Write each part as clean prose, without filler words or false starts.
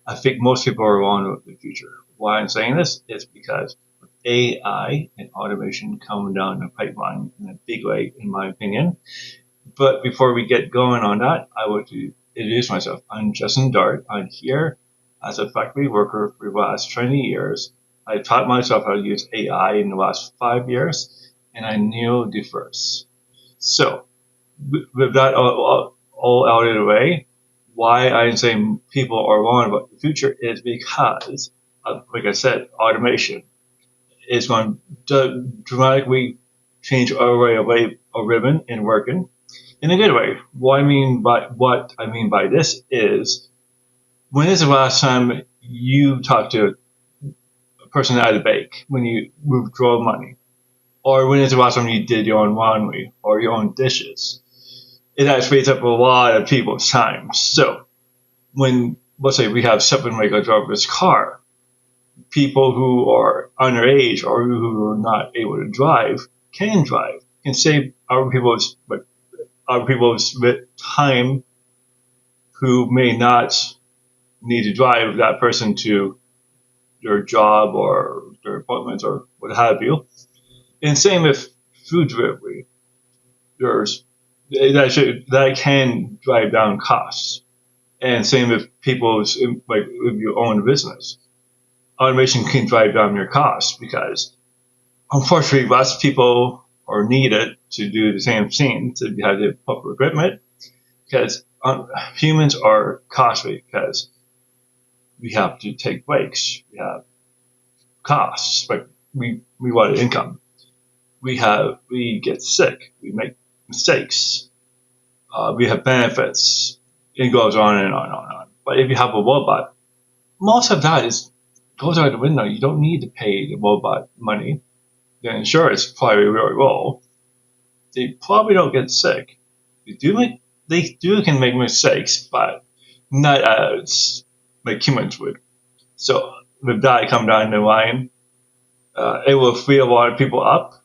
I think most people are wrong with the future. Why I'm saying this is because AI and automation coming down the pipeline in a big way, in my opinion. But before we get going on that, I want to introduce myself. I'm Justin Dart. I'm here as a factory worker for the last 20 years. I taught myself how to use AI in the last 5 years, and I'm neurodiverse. So, with that all out of the way, why I'm saying people are wrong about the future is because, like I said, automation is going to dramatically change our way of living and working in a good way. What I mean by this is, when is the last time you talked to a person at a bank when you withdraw money, or when is the last time you did your own laundry or your own dishes? It actually takes up a lot of people's time. So when, let's say, we have seven regular driverless car, people who are underage or who are not able to drive can save other people's time who may not need to drive that person to their job or their appointments or what have you. And same with food delivery. There's that can drive down costs. And same with people's, like, if you own a business, automation can drive down your costs because unfortunately less people are needed to do the same thing, to have the proper equipment, because humans are costly because we have to take breaks, we have costs, like we want income, we get sick, we make mistakes, we have benefits. It goes on and on and on. But if you have a robot, most of that goes out the window. You don't need to pay the robot money. The insurance probably really low. They probably don't get sick. They can make mistakes, but not as like humans would. So with that come down the line, it will free a lot of people up.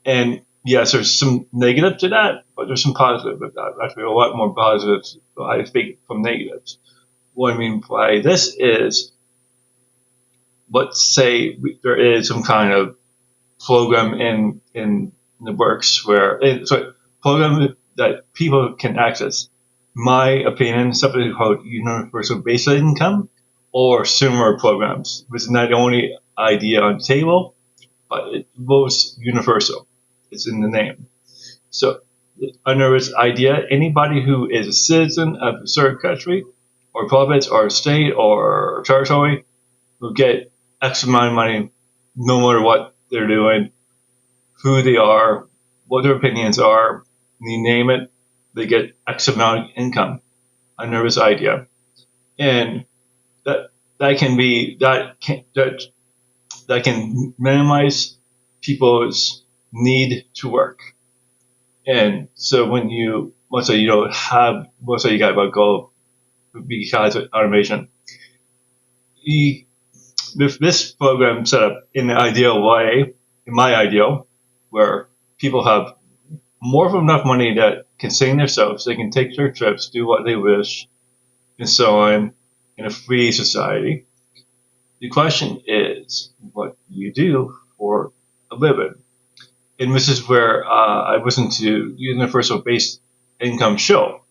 And yes, there's some negative to that, but there's some positive with that. Actually, a lot more positives, I think, from negatives. What I mean by this is, let's say there is some kind of program in the works where program that people can access. My opinion, something called universal basic income or similar programs, which is not the only idea on the table, but it's most universal. It's in the name. So under this idea, anybody who is a citizen of a certain country or province or state or territory will get X amount of money no matter what they're doing, who they are, what their opinions are, you name it, they get X amount of income under this idea. And that can minimize people's need to work. And so when let's say you got about goal because of automation, with this program set up in the ideal way, in my ideal, where people have more of enough money that can sustain themselves, they can take their trips, do what they wish, and so on, in a free society. The question is, what do you do for a living? And this is where I listened to Universal Basic Income show.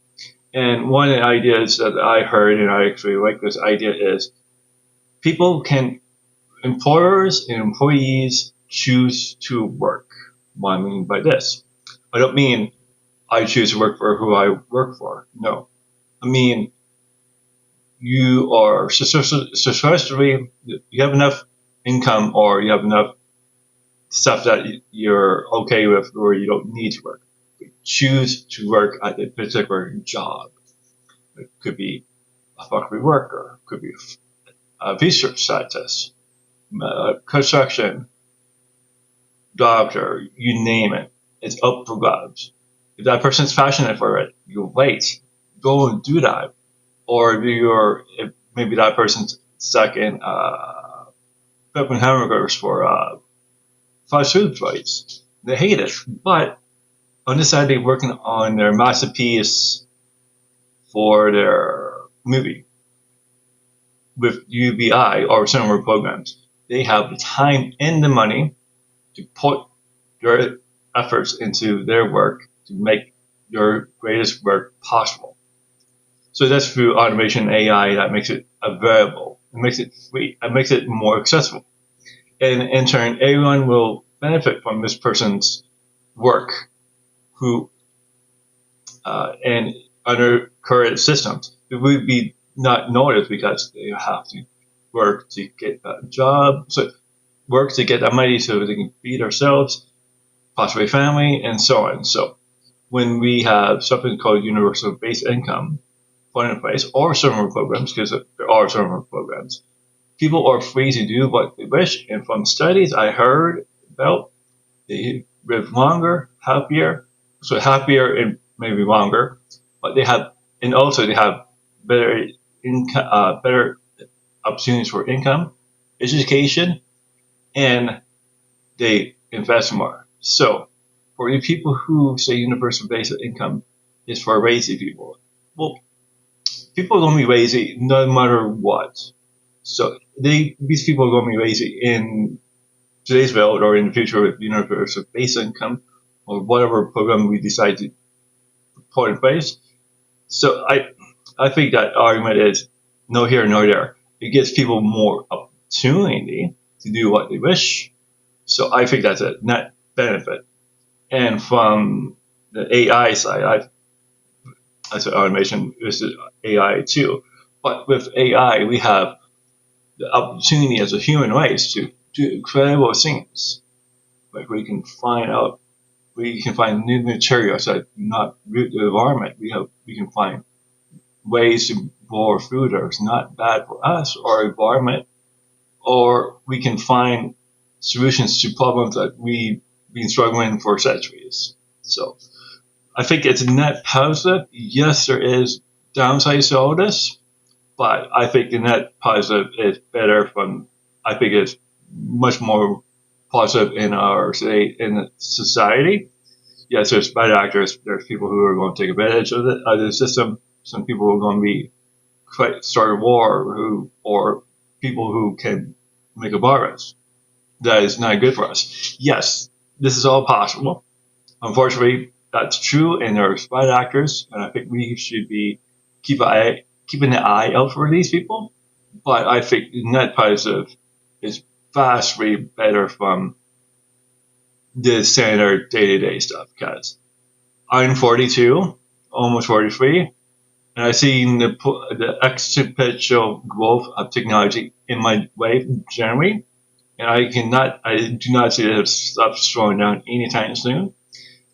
And one of the ideas that I heard, and I actually like this idea, is employers and employees choose to work. What I mean by this, I don't mean I choose to work for who I work for. No. I mean, you are successfully, you have enough income or you have enough stuff that you're okay with or you don't need to work. You choose to work at a particular job. It could be a factory worker, could be a research scientist, construction, doctor, you name it. It's up for grabs. If that person's passionate for it, you wait, go and do that. Or if maybe that person's stuck in flipping hamburgers for fast food place. They hate it, but on this side they're working on their masterpiece for their movie. with UBI or similar programs, they have the time and the money to put their efforts into their work to make your greatest work possible. So that's through automation AI that makes it available. It makes it free. It makes it more accessible. And in turn, everyone will benefit from this person's work who, and under current systems, it would be not noticed because they have to work to get a job, so work to get that money so they can feed themselves, possibly family, and so on. So when we have something called universal basic income put in place, or similar programs, because there are similar programs, people are free to do what they wish. And from studies I heard about, they live longer, happier, so happier and maybe longer, but they have, and also they have better income, better opportunities for income, education, and they invest more. So for the people who say universal basic income is for lazy people, well, people are going to be lazy no matter what. So these people are going to be lazy in today's world or in the future with universal basic income or whatever program we decide to put in place. So I think that argument is no here, no there. It gives people more opportunity to do what they wish. So I think that's a net benefit. And from the AI side, I said automation is AI too. But with AI, we have the opportunity as a human race to do incredible things. Like we can find new materials that do not root the environment. We can find ways to grow food that is not bad for us or environment, or we can find solutions to problems that we've been struggling for centuries. So I think it's a net positive. Yes, there is downsides to all this, but I think the net positive is better I think it's much more positive in our society. Yes, there's bad actors. There's people who are going to take advantage of the system. Some people are going to be start a war or people who can make a virus. That is not good for us. Yes, this is all possible. Unfortunately, that's true, and there's bad actors, and I think we should be keeping an eye out for these people. But I think net positive is vastly better from the standard day-to-day stuff because I'm 42, almost 43, and I've seen the exponential growth of technology in my life generally, and I do not see that stuff slowing down anytime soon.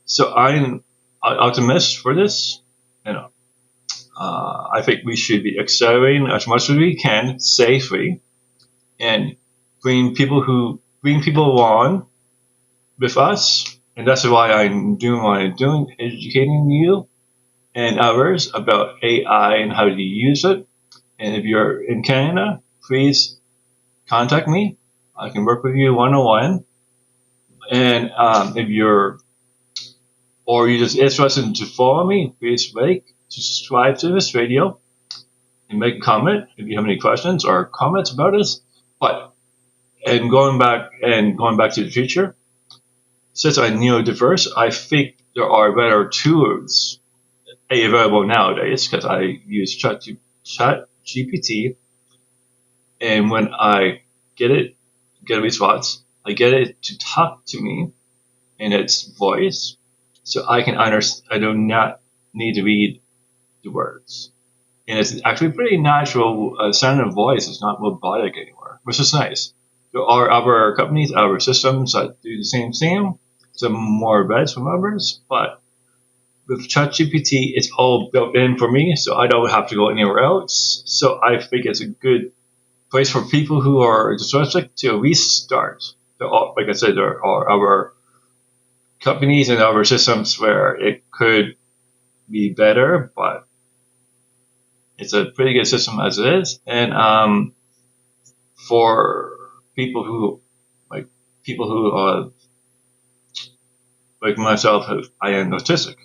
So I'm optimistic for this. You know, I think we should be accelerating as much as we can safely, and bring people along with us, and that's why I'm doing what I'm doing, educating you and others about AI and how to use it. And if you're in Canada, please contact me. I can work with you one-on-one. And if you're just interested to follow me, please subscribe to this video and make a comment if you have any questions or comments about this. And going back to the future, since I'm neurodiverse, I think there are better tools available nowadays because I use ChatGPT, and when I get a response, I get it to talk to me in its voice, so I can understand. I do not need to read the words, and it's actually pretty natural sounding voice. It's not robotic anymore, which is nice. There are other companies, other systems that do the same thing. Some more advanced from others, but with ChatGPT, it's all built in for me, so I don't have to go anywhere else. So I think it's a good place for people who are dyslexic to restart. Like I said, there are other companies and other systems where it could be better, but it's a pretty good system as it is. And for people who like myself, I am autistic,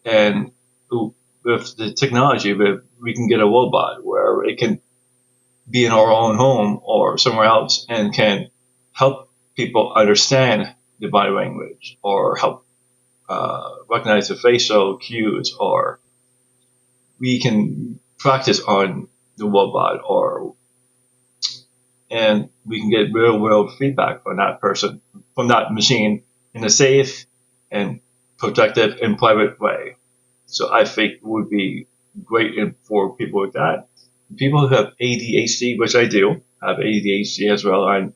and with the technology, we can get a robot where it can be in our own home or somewhere else and can help people understand the body language or help recognize the facial cues, or we can practice on the robot, or and we can get real world feedback from that person, from that machine, in a safe and protective and private way. So I think it would be great for people with that. People who have ADHD, which I do have ADHD as well. I'm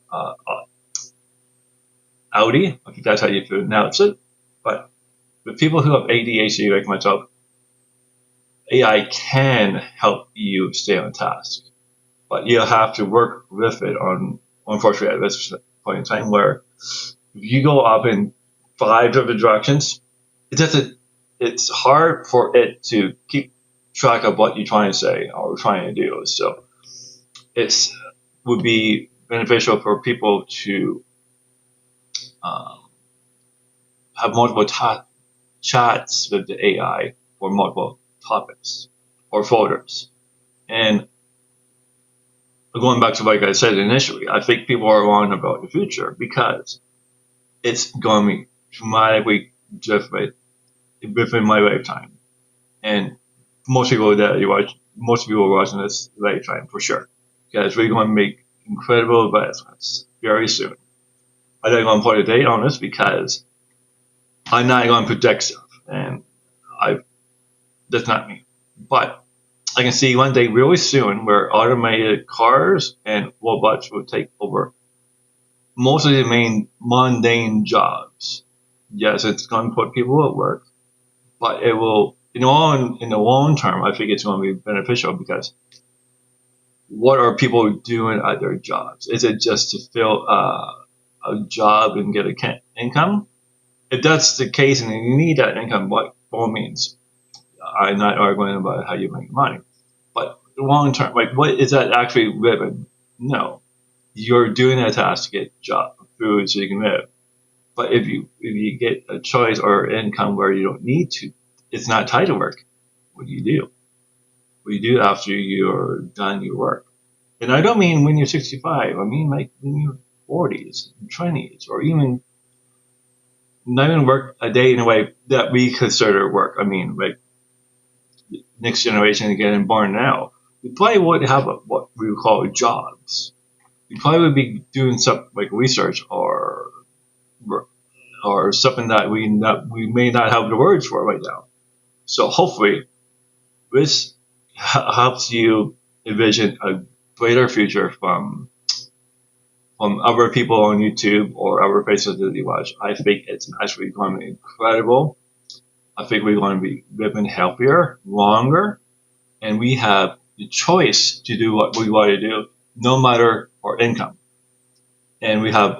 Audi, I think that's how you pronounce it. But with people who have ADHD like myself, AI can help you stay on task, but you'll have to work with it on, unfortunately, at this point in time, where if you go up in 5 different directions, it doesn't, it's hard for it to keep track of what you're trying to say or trying to do. So it's would be beneficial for people to um, have multiple chats with the AI for multiple topics or folders. And going back to what I said initially, I think people are wrong about the future because it's going to be dramatically different within my lifetime. And most people that you watch, most people are watching this lifetime for sure, because we're going to make incredible advancements very soon. I'm not going to put a date on this because I'm not going to predict stuff, and I that's not me. But I can see one day really soon where automated cars and robots will take over most of the main mundane jobs. Yes, it's going to put people at work, but it will, in the long term, I think it's going to be beneficial because what are people doing at their jobs? Is it just to fill a job and get an income? If that's the case and you need that income, by all means, I'm not arguing about how you make money. But long term, like, what is that actually living? No, you're doing a task to get job food so you can live. But if you get a choice or income where you don't need to, it's not tied to work. What do you do? What do you do after you're done your work? And I don't mean when you're 65. I mean like when you're 40s, 20s, or even not even work a day in a way that we consider work. I mean, like next generation getting born now, we probably would have what we would call jobs. We probably would be doing something like research or something that we may not have the words for right now. So hopefully this helps you envision a greater future from other people on YouTube or other places that you watch. I think it's actually going to be incredible. I think we're going to be living healthier, longer, and we have the choice to do what we want to do, no matter our income. And we have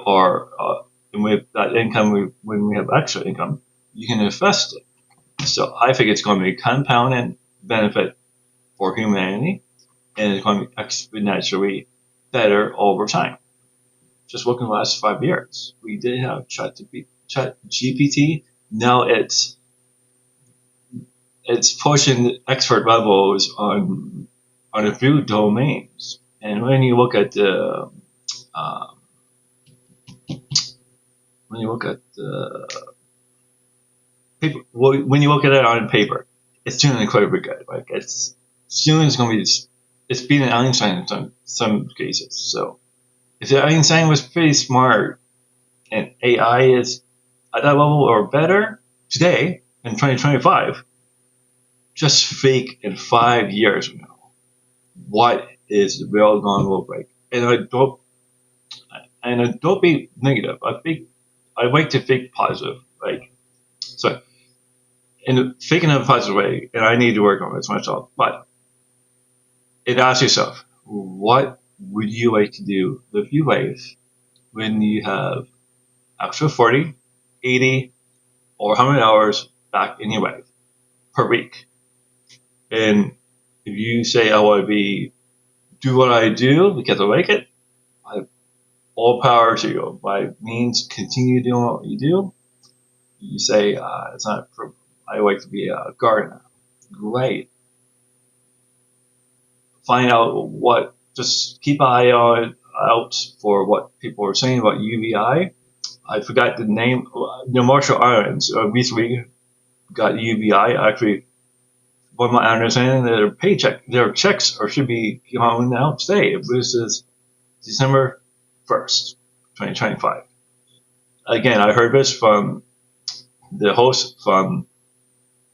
and with that income, when we have extra income, you can invest it. So I think it's going to be a compounding benefit for humanity, and it's going to be exponentially better over time. Just look in the last 5 years. We did have ChatGPT. Now it's pushing expert levels on a few domains. And when you look at the when you look at the paper, when you look at it on paper, it's doing incredibly good. Like it's soon it's going to be it's beating Einstein in some cases. So if Einstein was pretty smart and AI is at that level or better today in 2025, just fake in 5 years from now, what is the world going to look like? And I don't be negative. I like to think positive. Like so, in thinking in a positive way, and I need to work on this myself. But ask yourself, what would you like to do with your life when you have extra 40, 80, or 100 hours back in your life per week? And if you say, I want to do what I do because I like it, I have all power to you. By means, continue doing what you do. You say, it's not for, I like to be a gardener. Great. Find out what just keep an eye out for what people are saying about UBI. I forgot the name. The Marshall Islands recently got UBI. Actually, from my understanding, their checks should be going out today. This is December 1st, 2025. Again, I heard this from the host from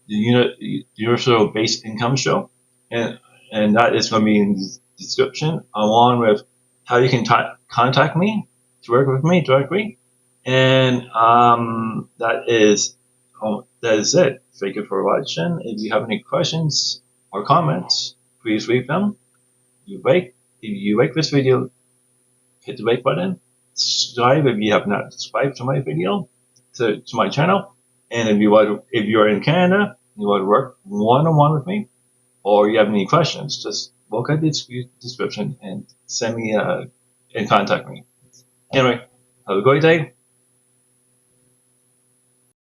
the Universal Basic Income Show, and that is going to be in the description, along with how you can contact me to work with me directly. And that is it. Thank you for watching. If you have any questions or comments, please leave them. If you like this video, hit the like button. Subscribe if you have not subscribed to my video, to my channel. And if you're in Canada, you want to work one-on-one with me, or you have any questions, just look at the description and send me and contact me. Anyway, have a great day.